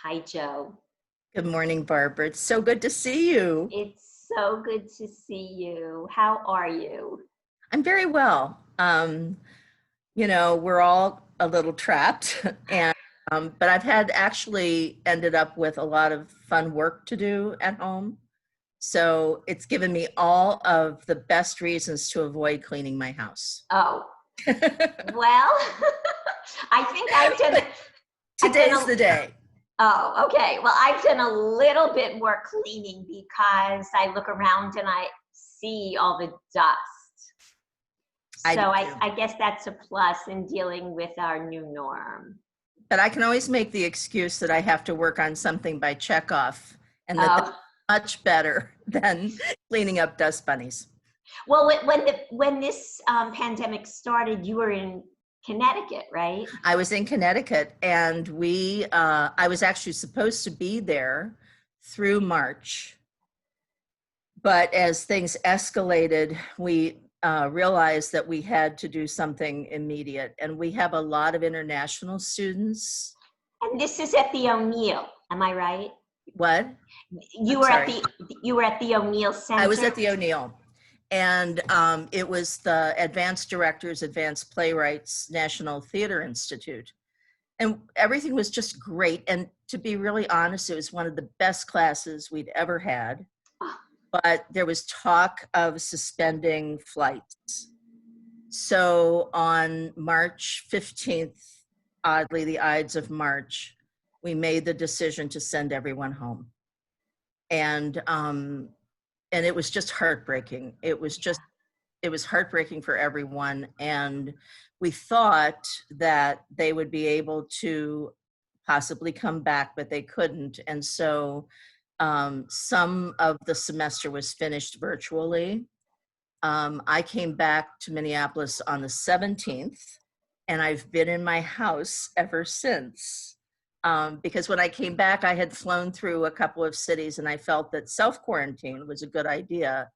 Hi, Joe. Good morning, Barbara. It's so good to see you. It's so good to see you. How are you? I'm very well. We're all a little trapped, and but I've had actually ended up with a lot of fun work to do at home. So it's given me all of the best reasons to avoid cleaning my house. Oh, well, I think I've done Today's the day. oh, okay. Well, I've done a little bit more cleaning because I look around and I see all the dust. I do So I, too. I guess that's a plus in dealing with our new norm. But I can always make the excuse that I have to work on something by checkoff, and that's Oh, much better than cleaning up dust bunnies. well, when this pandemic started, you were in Connecticut, right? I was in Connecticut, and I was actually supposed to be there through March. But as things escalated, we realized that we had to do something immediate. And we have a lot of international students. And this is at the O'Neill, am I right? What? You I'm were at sorry. the O'Neill Center. I was at the O'Neill. And it was the Advanced Directors, Advanced Playwrights National Theater Institute. And everything was just great. And to be really honest, it was one of the best classes we'd ever had. Oh, But there was talk of suspending flights. So on March 15th, oddly, the Ides of March, we made the decision to send everyone home. And it was just heartbreaking. It was heartbreaking for everyone. And we thought that they would be able to possibly come back, but they couldn't. And so some of the semester was finished virtually. I came back to Minneapolis on the 17th, and I've been in my house ever since. Because when I came back, I had flown through a couple of cities, and I felt that self-quarantine was a good idea.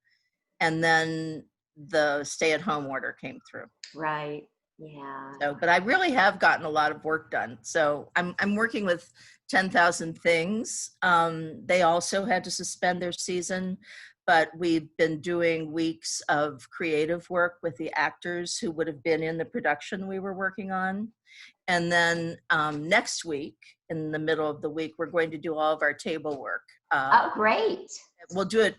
And then the stay-at-home order came through. right. Yeah. So, but I really have gotten a lot of work done. So I'm working with 10,000 Things. They also had to suspend their season, but we've been doing weeks of creative work with the actors who would have been in the production we were working on. And then next week, in the middle of the week, we're going to do all of our table work. Oh, great. We'll do it,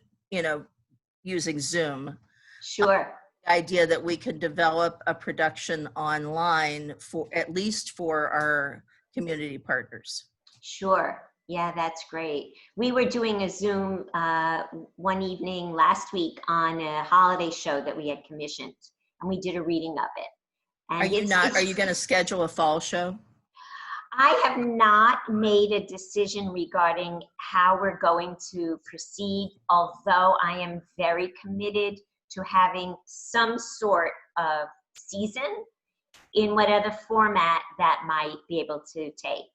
using Zoom. Sure. Idea that we can develop a production online for at least for our community partners. Sure. Yeah, that's great. We were doing a Zoom one evening last week on a holiday show that we had commissioned, and we did a reading of it. And Are you going to schedule a fall show? I have not made a decision regarding how we're going to proceed, although I am very committed to having some sort of season in whatever format that might be able to take.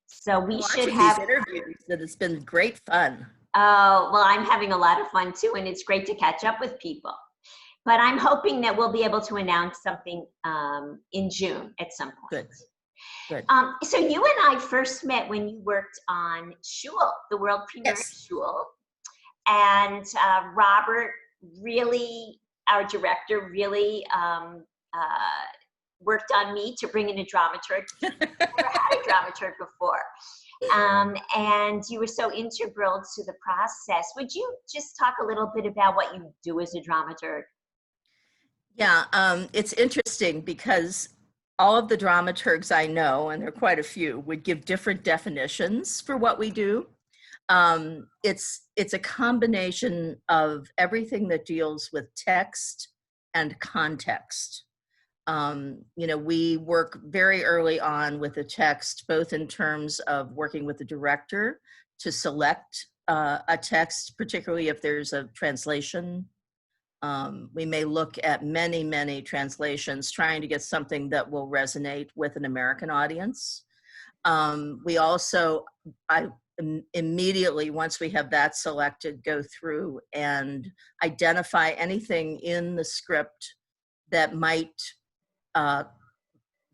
So we should have these interviews, that it's been great fun. Oh, well, I'm having a lot of fun too, and it's great to catch up with people. But I'm hoping that we'll be able to announce something in June at some point. Good. So you and I first met when you worked on Shul, the world premiere of Shul. And Robert really, our director, really worked on me to bring in a dramaturg. I never had a dramaturg before. And you were so integral to the process. Would you just talk a little bit about what you do as a dramaturg? Yeah, it's interesting because all of the dramaturgs I know, and there are quite a few, would give different definitions for what we do. It's a combination of everything that deals with text and context. We work very early on with the text, both in terms of working with the director to select a text, particularly if there's a translation. We may look at many, many translations, trying to get something that will resonate with an American audience. We also, immediately, once we have that selected, go through and identify anything in the script that might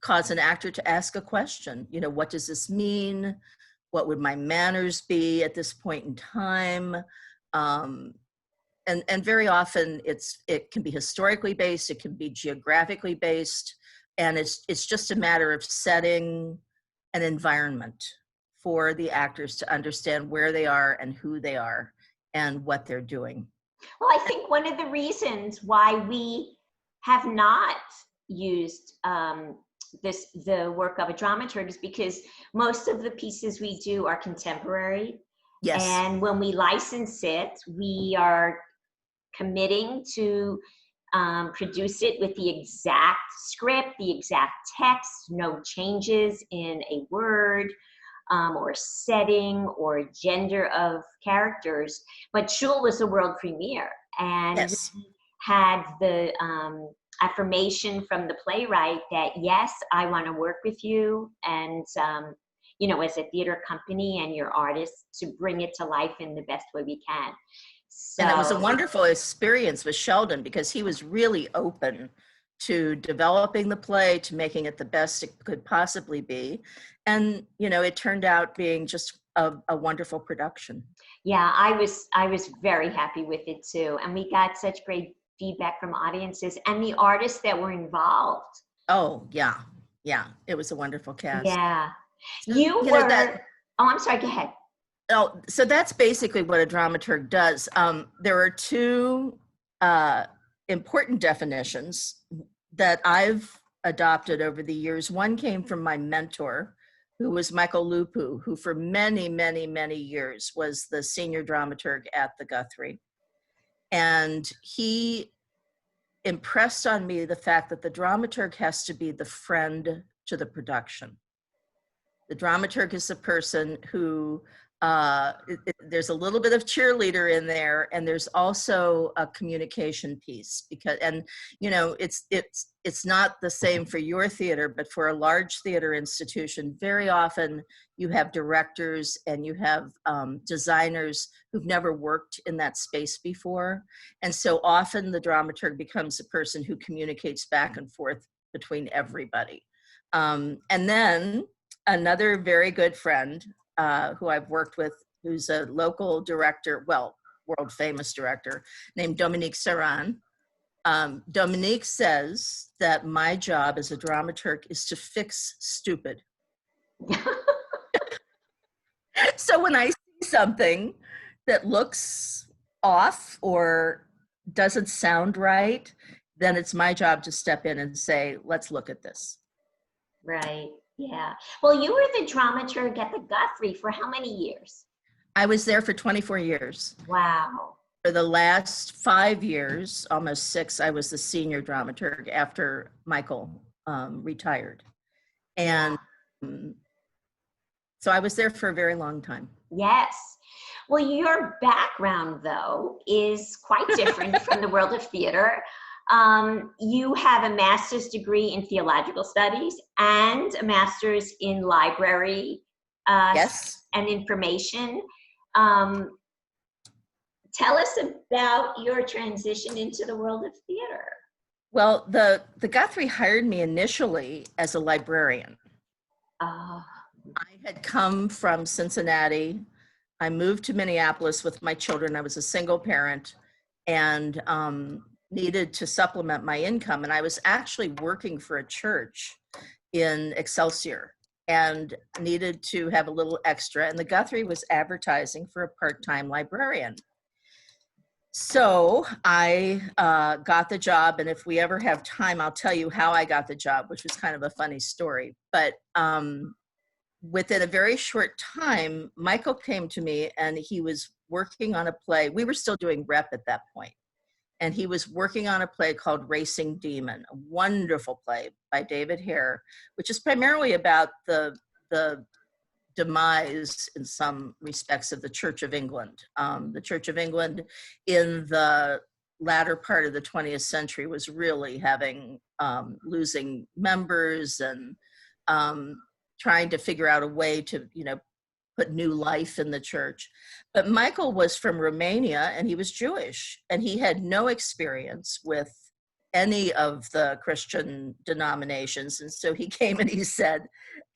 cause an actor to ask a question. What does this mean? what would my manners be at this point in time? And very often it can be historically based, it can be geographically based, and it's just a matter of setting an environment for the actors to understand where they are and who they are and what they're doing. Well, I think one of the reasons why we have not used the work of a dramaturg is because most of the pieces we do are contemporary. Yes. And when we license it, we are committing to produce it with the exact script, the exact text, no changes in a word or setting or gender of characters. But Shul was a world premiere, and Yes. we had the affirmation from the playwright that, yes, I want to work with you, and you know, as a theater company and your artists, to bring it to life in the best way we can. So, And it was a wonderful experience with Sheldon because he was really open to developing the play, to making it the best it could possibly be. And, you know, it turned out being just a wonderful production. yeah, I was very happy with it too. And we got such great feedback from audiences and the artists that were involved. Oh, yeah. Yeah. It was a wonderful cast. Yeah. So, You know, were, oh, I'm sorry, go ahead. Oh, so that's basically what a dramaturg does. There are two important definitions that I've adopted over the years. One came from my mentor, who was Michael Lupu, who for many, many, many years was the senior dramaturg at the Guthrie. And he impressed on me the fact that the dramaturg has to be the friend to the production. The dramaturg is the person who there's a little bit of cheerleader in there, and there's also a communication piece because, and you know, it's not the same for your theater, but for a large theater institution, very often you have directors and you have designers who've never worked in that space before, and so often the dramaturg becomes the person who communicates back and forth between everybody, and then another very good friend who I've worked with, who's a local director, well, world famous director, named Dominique Saran. Dominique says that my job as a dramaturg is to fix stupid. So when I see something that looks off or doesn't sound right, then it's my job to step in and say, let's look at this. Right. Yeah. Well, you were the dramaturg at the Guthrie for how many years? I was there for 24 years. Wow. For the last 5 years, almost 6, I was the senior dramaturg after Michael retired. And so I was there for a very long time. Yes. Well, your background, though, is quite different from the world of theater. You have a master's degree in theological studies and a master's in library Yes. and information. Tell us about your transition into the world of theater. Well, the Guthrie hired me initially as a librarian. I had come from Cincinnati. I moved to Minneapolis with my children. I was a single parent and needed to supplement my income. And I was actually working for a church in Excelsior and needed to have a little extra. And the Guthrie was advertising for a part-time librarian. So I got the job. And if we ever have time, I'll tell you how I got the job, which was kind of a funny story. But within a very short time, Michael came to me and he was working on a play. We were still doing rep at that point. And he was working on a play called Racing Demon, a wonderful play by David Hare, which is primarily about the demise in some respects of the Church of England. The Church of England in the latter part of the 20th century was really having, losing members and trying to figure out a way to, you know, put new life in the church. But Michael was from Romania and he was Jewish and he had no experience with any of the Christian denominations. And so he came and he said,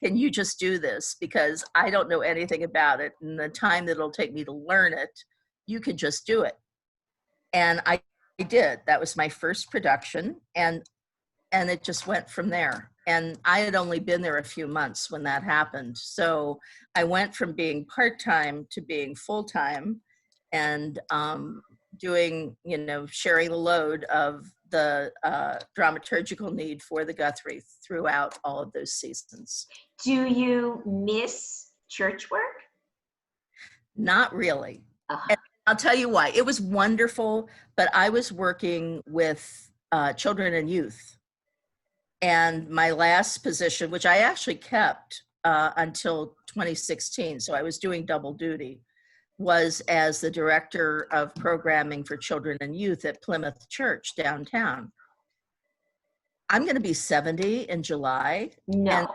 can you just do this? Because I don't know anything about it. And the time that it'll take me to learn it, you can just do it. And I did. That was my first production. And it just went from there. And I had only been there a few months when that happened. So I went from being part-time to being full-time, and doing, sharing the load of the dramaturgical need for the Guthrie throughout all of those seasons. Do you miss church work? Not really. Uh-huh. And I'll tell you why. It was wonderful, but I was working with children and youth. And my last position, which I actually kept until 2016, so I was doing double duty, was as the director of programming for children and youth at Plymouth Church downtown. I'm going to be 70 in July. No.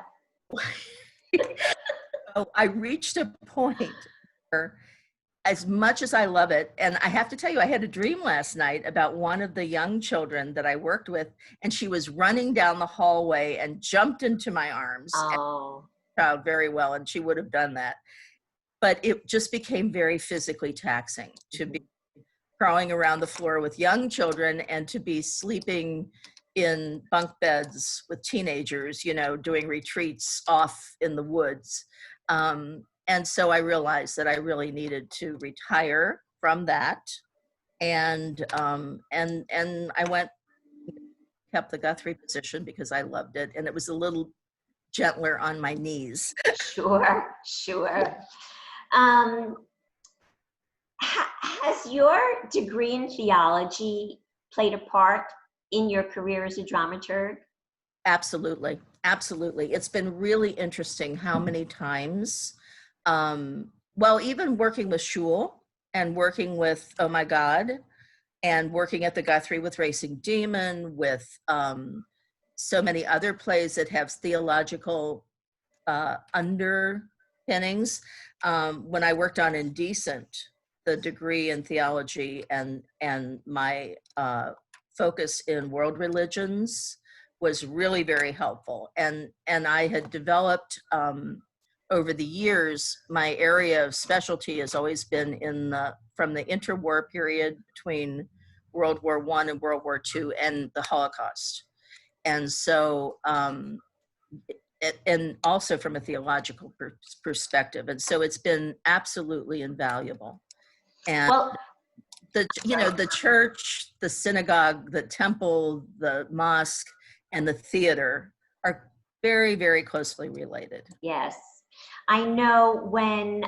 And so I reached a point where, as much as I love it, and I have to tell you, I had a dream last night about one of the young children that I worked with, and she was running down the hallway and jumped into my arms. Oh. And very well, and she would have done that. But it just became very physically taxing to be crawling around the floor with young children and to be sleeping in bunk beds with teenagers, doing retreats off in the woods. And so I realized that I really needed to retire from that. And I kept the Guthrie position because I loved it. And it was a little gentler on my knees. Sure. Has your degree in theology played a part in your career as a dramaturg? Absolutely. It's been really interesting how many times, even working with Shul and working with Oh My God and working at the Guthrie with Racing Demon, with so many other plays that have theological underpinnings. When I worked on Indecent, the degree in theology and my focus in world religions was really very helpful. And I had developed over the years, my area of specialty has always been from the interwar period between World War I and World War II and the Holocaust. And so, and also from a theological perspective. And so it's been absolutely invaluable. And the church, the synagogue, the temple, the mosque, and the theater are very, very closely related. Yes. I know when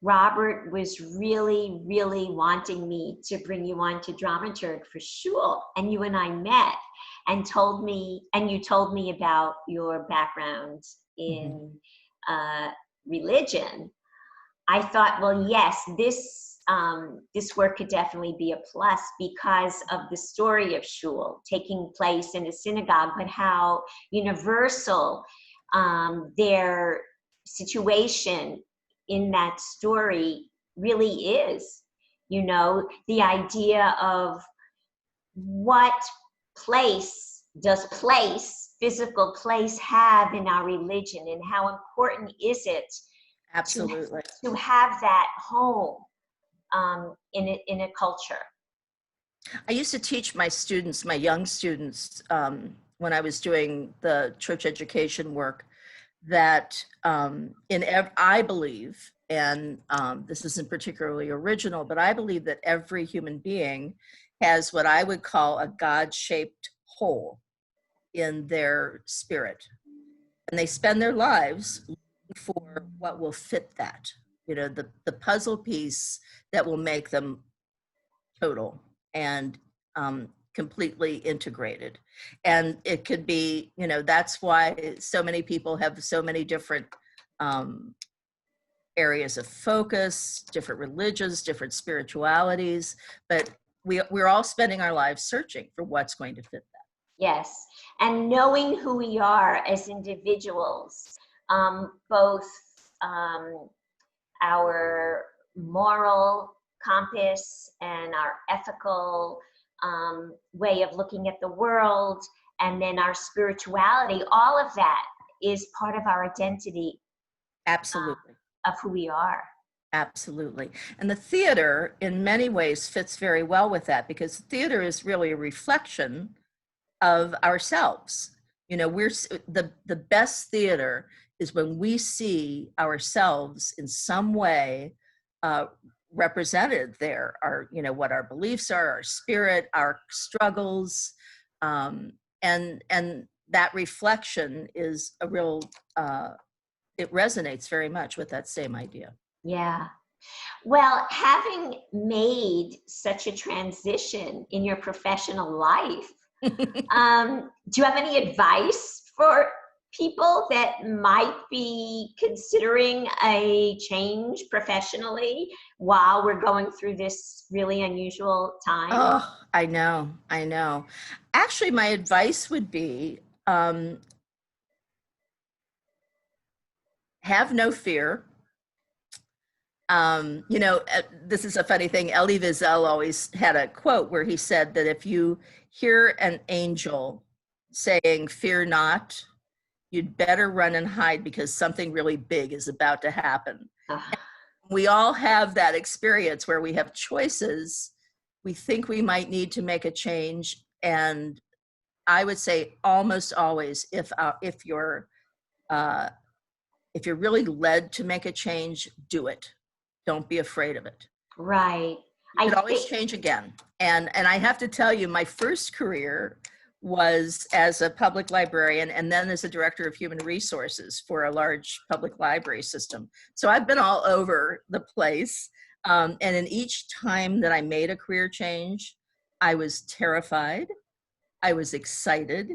Robert was really, really wanting me to bring you on to Dramaturg for Shul, and you and I met and you told me about your background in religion. I thought, well, yes, this work could definitely be a plus because of the story of Shul taking place in a synagogue, but how universal their situation in that story really is. The idea of what place does physical place have in our religion, and how important is it Absolutely to have that home in a culture. I used to teach my young students, when I was doing the church education work, that I believe, and this isn't particularly original, but I believe that every human being has what I would call a God-shaped hole in their spirit. And they spend their lives looking for what will fit that, the puzzle piece that will make them total and completely integrated. And it could be, that's why so many people have so many different areas of focus, different religions, different spiritualities, but we're all spending our lives searching for what's going to fit that. Yes, and knowing who we are as individuals, both our moral compass and our ethical way of looking at the world, and then our spirituality, all of that is part of our identity Absolutely. of who we are. Absolutely. And the theater in many ways fits very well with that, because theater is really a reflection of ourselves. You know, we're the best theater is when we see ourselves in some way represented there. Our, you know, what our beliefs are, our spirit, our struggles, and that reflection is a real. It resonates very much with that same idea. Yeah. Well, having made such a transition in your professional life, do you have any advice for people that might be considering a change professionally while we're going through this really unusual time? Oh, I know. Actually, my advice would be have no fear. You know, this is a funny thing. Elie Wiesel always had a quote where he said that if you hear an angel saying, "Fear not," you'd better run and hide, because something really big is about to happen. We all have that experience where we have choices. We think we might need to make a change. And I would say almost always, if you're really led to make a change, do it. Don't be afraid of it. Right. You could always change again. And I have to tell you, my first career was as a public librarian, and then as a director of human resources for a large public library system. So I've been all over the place. And in each time that I made a career change, I was terrified. I was excited.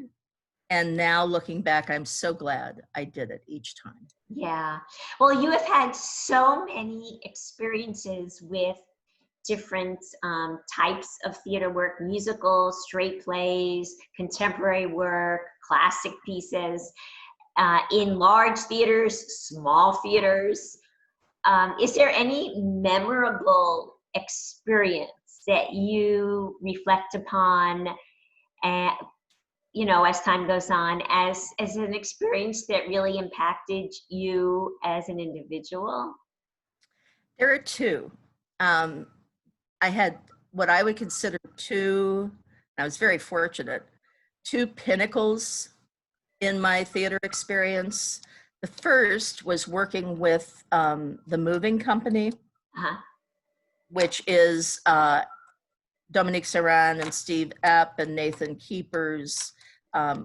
And now looking back, I'm so glad I did it each time. Yeah. Well, you have had so many experiences with different types of theater work: musicals, straight plays, contemporary work, classic pieces, in large theaters, small theaters. Is there any memorable experience that you reflect upon, you know, as time goes on, as an experience that really impacted you as an individual? There are two. I had what I would consider I was very fortunate, two pinnacles in my theater experience. The first was working with the Moving Company, which is Dominique Saran and Steve Epp and Nathan Keepers,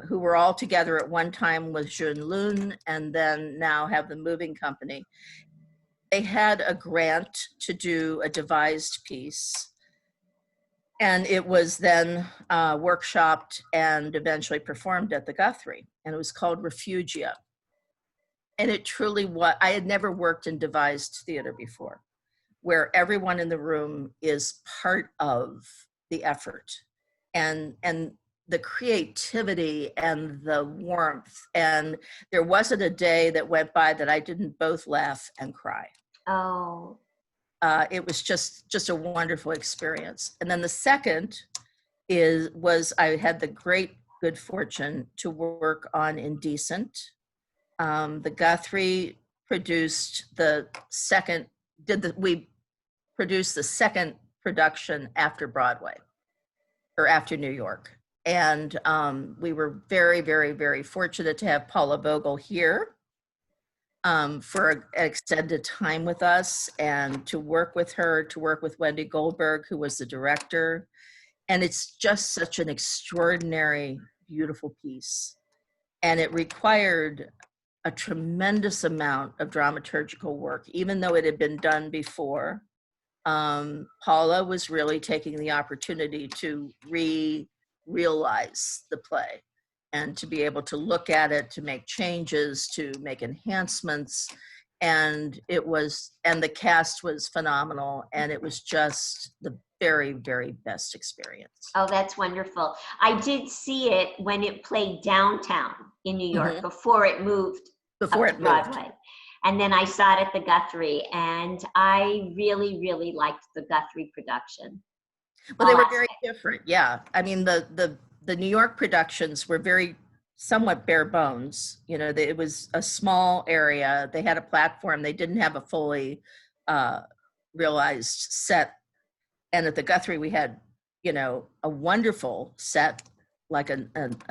who were all together at one time with Jun Lun, and then now have the Moving Company. They had a grant to do a devised piece, and it was then workshopped and eventually performed at the Guthrie, and it was called Refugia. And it truly was, I had never worked in devised theater before, where everyone in the room is part of the effort, and the creativity and the warmth. And there wasn't a day that went by that I didn't both laugh and cry. Oh. It was just a wonderful experience. And then the second was I had the great good fortune to work on Indecent. The Guthrie produced we produced the second production after Broadway, or after New York. And we were very, very, very fortunate to have Paula Vogel here for an extended time with us, and to work with her, to work with Wendy Goldberg, who was the director. And it's just such an extraordinary, beautiful piece. And it required a tremendous amount of dramaturgical work, even though it had been done before. Paula was really taking the opportunity to realize the play, and to be able to look at it, to make changes, to make enhancements. And the cast was phenomenal, and it was just the very, very best experience. Oh, that's wonderful. I did see it when it played downtown in New York, before it moved up to Broadway. And then I saw it at the Guthrie, and I really, really liked the Guthrie production. Well, they were very different. Yeah. I mean, the New York productions were very somewhat bare bones. You know, it was a small area. They had a platform. They didn't have a fully realized set. And at the Guthrie, we had, you know, a wonderful set, like a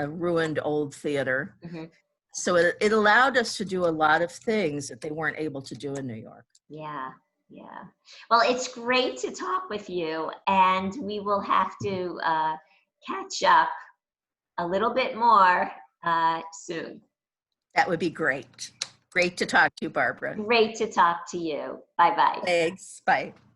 ruined old theater. Mm-hmm. So it allowed us to do a lot of things that they weren't able to do in New York. Yeah, yeah. Well, it's great to talk with you, and we will have to catch up a little bit more soon. That would be great. Great to talk to you, Barbara. Great to talk to you. Bye-bye. Thanks. Bye.